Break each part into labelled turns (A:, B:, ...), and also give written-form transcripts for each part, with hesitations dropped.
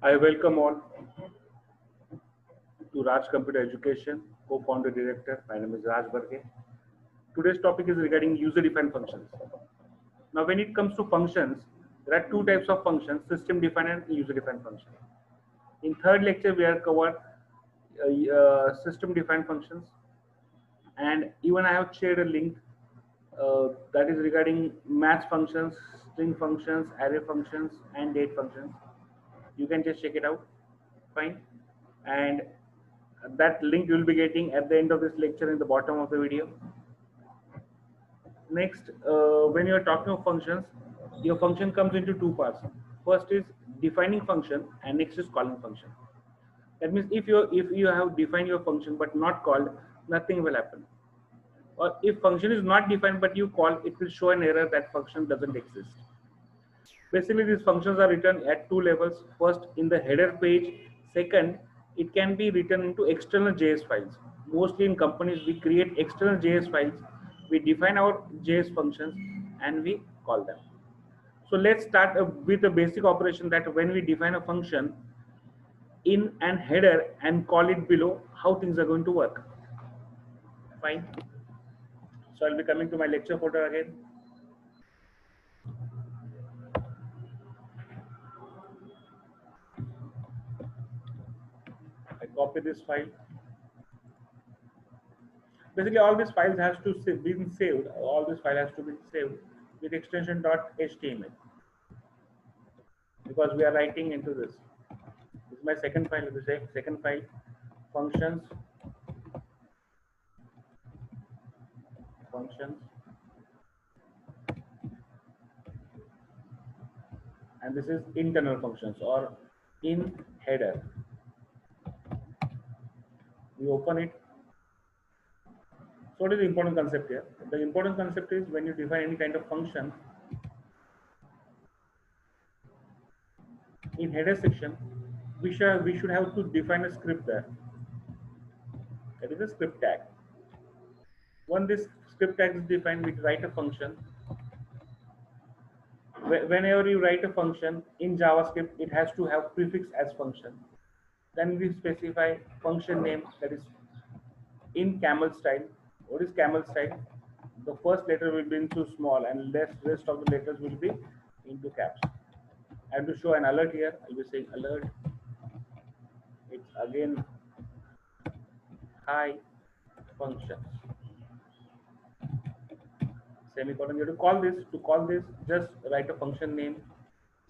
A: I welcome all to Raj Computer Education, co-founder director. My name is Raj Barge. Today's topic is regarding user-defined functions. Now, when it comes to functions, there are two types of functions: system-defined and user-defined functions. In third lecture, we are covered system-defined functions, and even I have shared a link that is regarding match functions, string functions, array functions, and date functions. You can just check it out. Fine, and that link you will be getting at the end of this lecture in the bottom of the video. Next, when you are talking of functions, your function comes into two parts. First is defining function, and next is calling function. That means if you have defined your function but not called, nothing will happen. Or if function is not defined but you call, it will show an error that function doesn't exist. Basically, these functions are written at two levels. First, in the header page. Second, it can be written into external JS files. Mostly in companies, we create external JS files. We define our JS functions and we call them. So let's start with a basic operation that when we define a function in an header and call it below, how things are going to work. Fine. So I'll be coming to my lecture folder again. I copy this file. Basically, all these files has to be saved. All this file has to be saved with extension .html because we are writing into this. This is my second file. This is second file, functions, and this is internal functions or in header. We open it. So what is the important concept here? The important concept is when you define any kind of function, in header section, we should have to define a script there. That is a script tag. When this script tag is defined, we write a function. Whenever you write a function in JavaScript, it has to have prefix as function. Then we specify function name, that is in camel style. What is camel style? The first letter will be into small and rest of the letters will be into caps. I have to show an alert here. I'll be saying alert. It's again hi functions. Semicolon. You have to call this. To call this, just write a function name,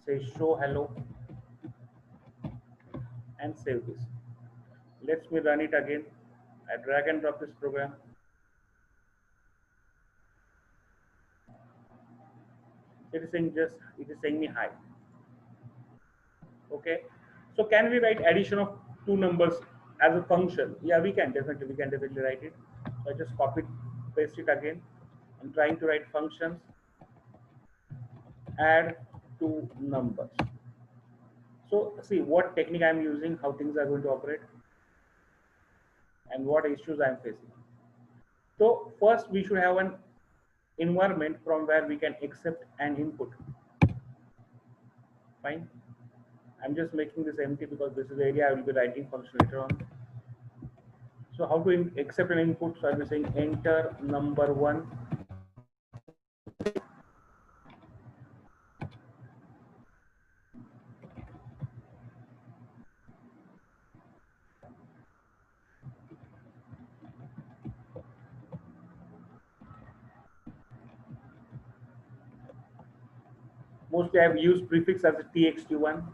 A: say show hello, and save this. Let me run it again. I drag and drop this program. It is saying me hi. Okay. So can we write addition of two numbers as a function? Yeah, we can definitely write it. So I just copy, paste it again. I'm trying to write functions, add two numbers. So see what technique I'm using, how things are going to operate, and what issues I'm facing. So first we should have an environment from where we can accept an input. Fine. I'm just making this empty because this is the area I will be writing function later on. So how to accept an input? So I'll be saying enter number 1. Mostly I've used prefix as a txt1,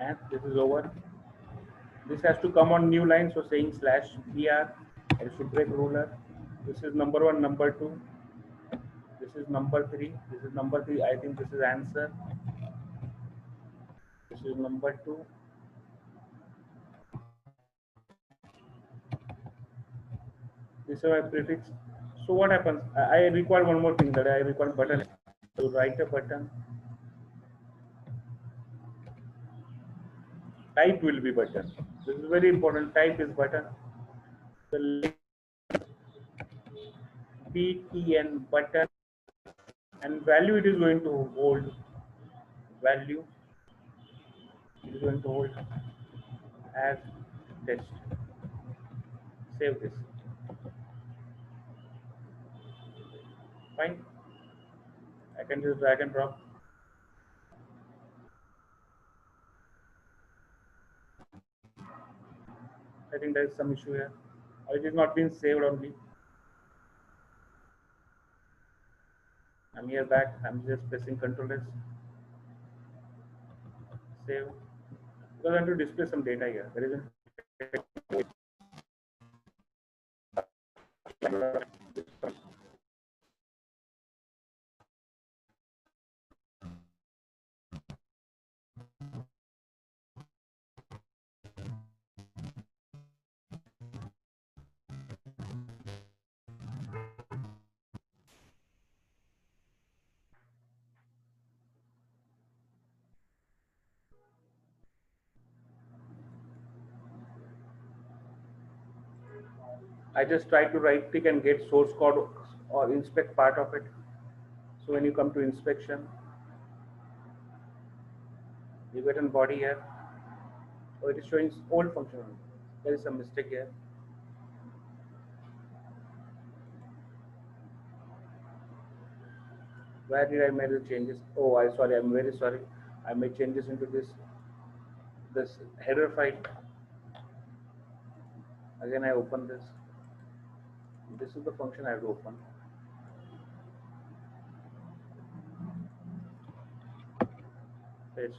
A: and this is over. This has to come on new line, so saying /br, I should break ruler. This is number 1, number 2. This is number 3. This is number 3. I think this is answer. This is number 2. This is my prefix. So what happens? I require one more thing, that I require button. So write a button. Type will be button. This is very important. Type is button. The btn button, and value it is going to hold value. It is going to hold as test. Save this. Fine. I can just drag and drop. I think there is some issue here. Or it is not being saved only. I'm here back. I'm just pressing Control S. Save. Because I want to display some data here. There is a I just try to right click and get source code or inspect part of it. So when you come to inspection, you get a body here. Oh, it is showing old function only. There is some mistake here. Where did I make the changes? Oh, I'm very sorry. I made changes into this header file. Again, I open this. This is the function I have to open. Paste.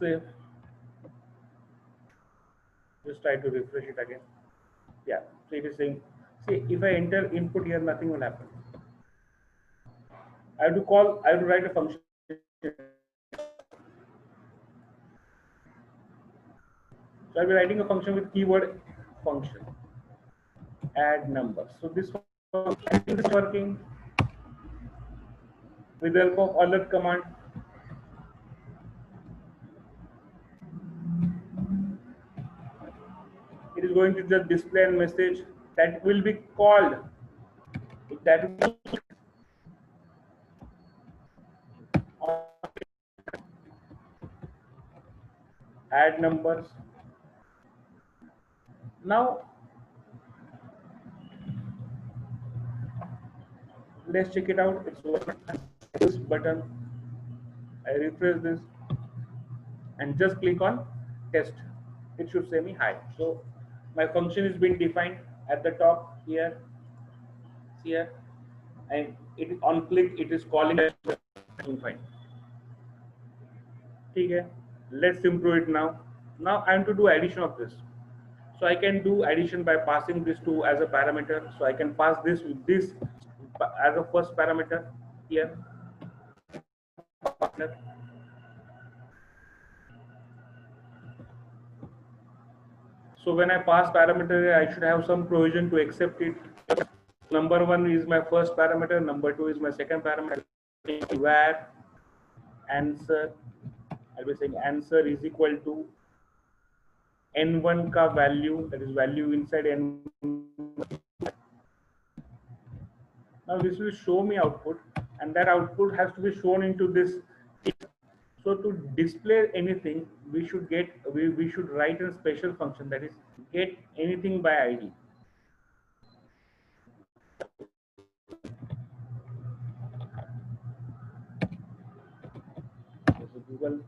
A: Save. Just try to refresh it again. Yeah, so it is saying, see, if I enter input here, nothing will happen. I have to write a function. So I'll be writing a function with keyword function, add numbers. So this function is working with the help of alert command. It is going to just display a message that will be called. That add numbers. Now let's check it out. It's this button. I refresh this and just click on test. It should say me hi. So my function is being defined at the top here. See here, and it on click it is calling fine. Okay, let's improve it now. Now I am to do addition of this. So I can do addition by passing this to as a parameter. So I can pass this with this as a first parameter here. So when I pass parameter, I should have some provision to accept it. Number one is my first parameter. Number two is my second parameter. Where answer, I'll be saying answer is equal to n1 ka value, that is value inside n1. Now this will show me output, and that output has to be shown into this. So to display anything, we should write a special function, that is get anything by ID. So Google,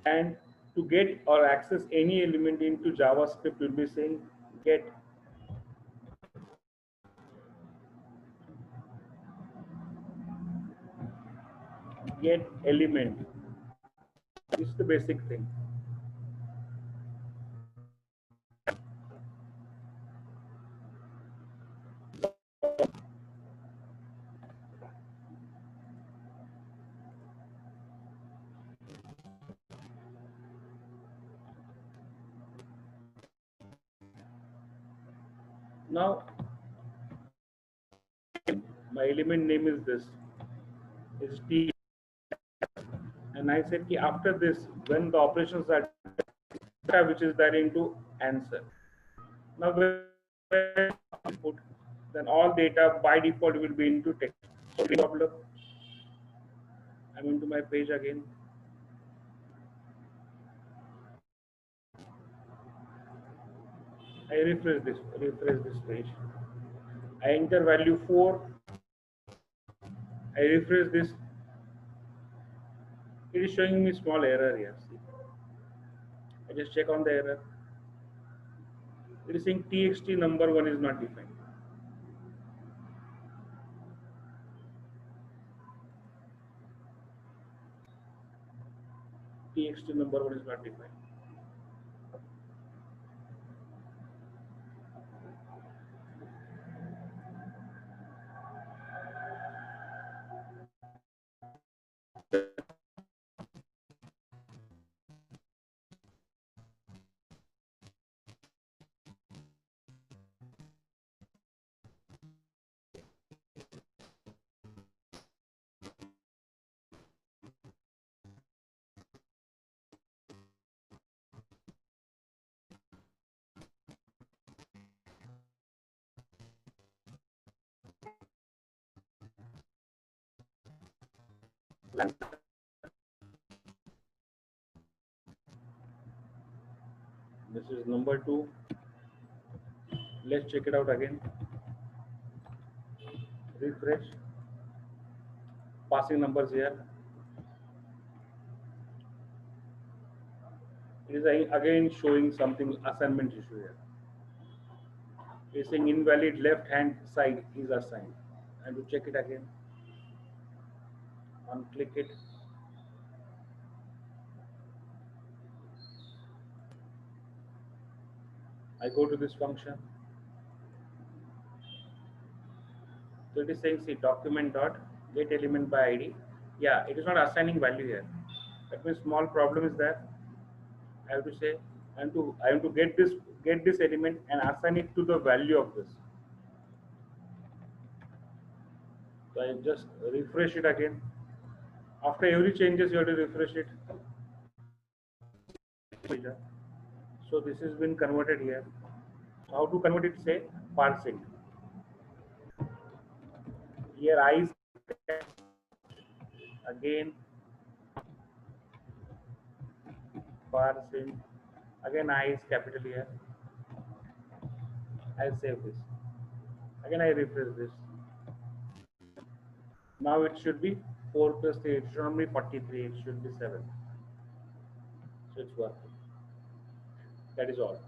A: and to get or access any element into JavaScript, we'll be saying get element. This is the basic thing. Now my element name is this, is T, and I said ki after this, when the operations are which is there into answer. Now input, then all data by default will be into text. So problem. I'm into my page again. I refresh this page. I enter value 4. I refresh this. It is showing me small error here. See. I just check on the error. It is saying txt number 1 is not defined. Txt number 1 is not defined. This is number 2. Let's check it out again. Refresh. Passing numbers here. It is again showing something assignment issue here. It is saying invalid left hand side is assigned. And to check it again, unclick it. I go to this function. So it is saying see document dot get element by ID. Yeah, it is not assigning value here. That means small problem is there. I have to say I have to get this element and assign it to the value of this. So I just refresh it again. After every changes you have to refresh it. So this has been converted here. How to convert it? Say parsing. Here I is again parsing. Again I is capital here. I save this. Again I refresh this. Now it should be 4 plus 3. It should not be 43. It should be 7. So it's working. That is all.